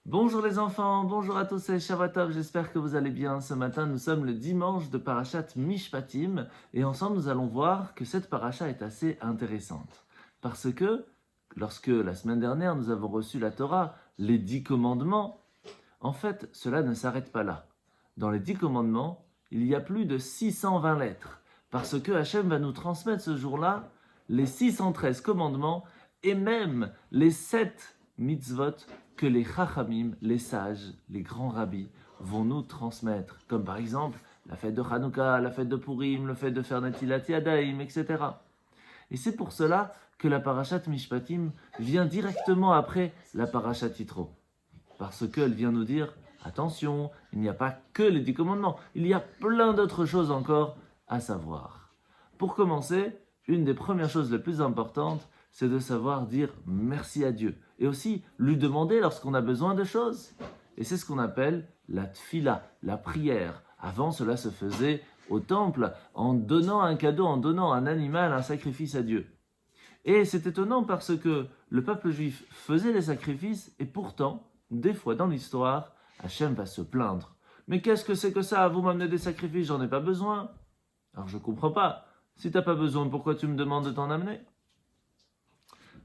Bonjour les enfants, bonjour à tous, c'est Shavuot, j'espère que vous allez bien. Ce matin, nous sommes le dimanche de Parashat Mishpatim et ensemble, nous allons voir que cette paracha est assez intéressante. Parce que, lorsque la semaine dernière, nous avons reçu la Torah, les 10 commandements, en fait, cela ne s'arrête pas là. Dans les 10 commandements, il y a plus de 620 lettres, parce que Hachem va nous transmettre ce jour-là les 613 commandements et même les 7 mitzvot que les chachamim, les sages, les grands rabbis vont nous transmettre, comme par exemple la fête de Hanouka, la fête de Purim, le fait de faire Natilat Yadayim, etc. Et c'est pour cela que la parashat Mishpatim vient directement après la parashat Yitro. Parce qu'elle vient nous dire, attention, il n'y a pas que les 10 commandements, il y a plein d'autres choses encore à savoir. Pour commencer, une des premières choses les plus importantes, c'est de savoir dire merci à Dieu. Et aussi lui demander lorsqu'on a besoin de choses. Et c'est ce qu'on appelle la tfila, la prière. Avant, cela se faisait au temple en donnant un cadeau, en donnant un animal, un sacrifice à Dieu. Et c'est étonnant parce que le peuple juif faisait les sacrifices et pourtant, des fois dans l'histoire, Hachem va se plaindre. Mais qu'est-ce que c'est que ça? Vous m'amenez des sacrifices, j'en ai pas besoin. Alors je comprends pas. Si t'as pas besoin, pourquoi tu me demandes de t'en amener?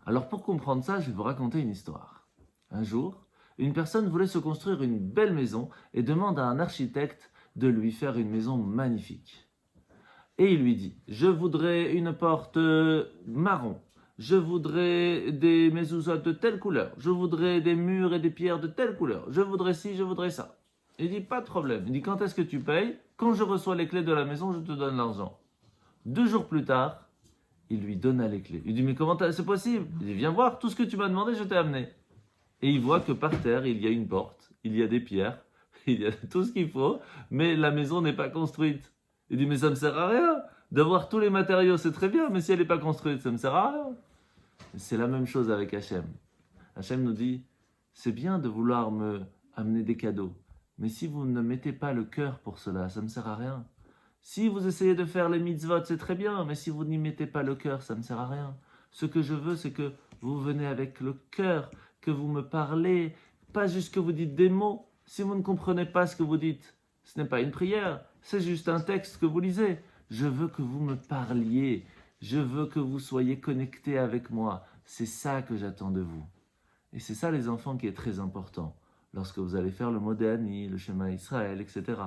Alors pour comprendre ça, je vais vous raconter une histoire. Un jour, une personne voulait se construire une belle maison et demande à un architecte de lui faire une maison magnifique. Et il lui dit, je voudrais une porte marron, je voudrais des mezuzot de telle couleur, je voudrais des murs et des pierres de telle couleur, je voudrais ci, je voudrais ça. Il dit, pas de problème. Il dit, quand est-ce que tu payes? Quand je reçois les clés de la maison, je te donne l'argent. 2 jours plus tard, il lui donna les clés. Il dit, mais comment c'est possible? Il dit, viens voir, tout ce que tu m'as demandé, je t'ai amené. Et il voit que par terre, il y a une porte, il y a des pierres, il y a tout ce qu'il faut, mais la maison n'est pas construite. Il dit, mais ça ne me sert à rien. D'avoir tous les matériaux, c'est très bien, mais si elle n'est pas construite, ça ne me sert à rien. C'est la même chose avec Hachem. Hachem nous dit, c'est bien de vouloir me amener des cadeaux, mais si vous ne mettez pas le cœur pour cela, ça ne me sert à rien. Si vous essayez de faire les mitzvot, c'est très bien, mais si vous n'y mettez pas le cœur, ça ne me sert à rien. Ce que je veux, c'est que vous venez avec le cœur, que vous me parlez, pas juste que vous dites des mots. Si vous ne comprenez pas ce que vous dites, ce n'est pas une prière, c'est juste un texte que vous lisez. Je veux que vous me parliez, je veux que vous soyez connectés avec moi. C'est ça que j'attends de vous. Et c'est ça, les enfants, qui est très important. Lorsque vous allez faire le Modéani, le Shema Israël, etc.,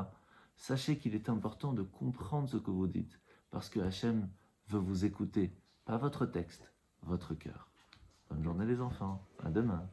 sachez qu'il est important de comprendre ce que vous dites, parce que Hachem veut vous écouter, pas votre texte, votre cœur. Bonne journée les enfants, à demain.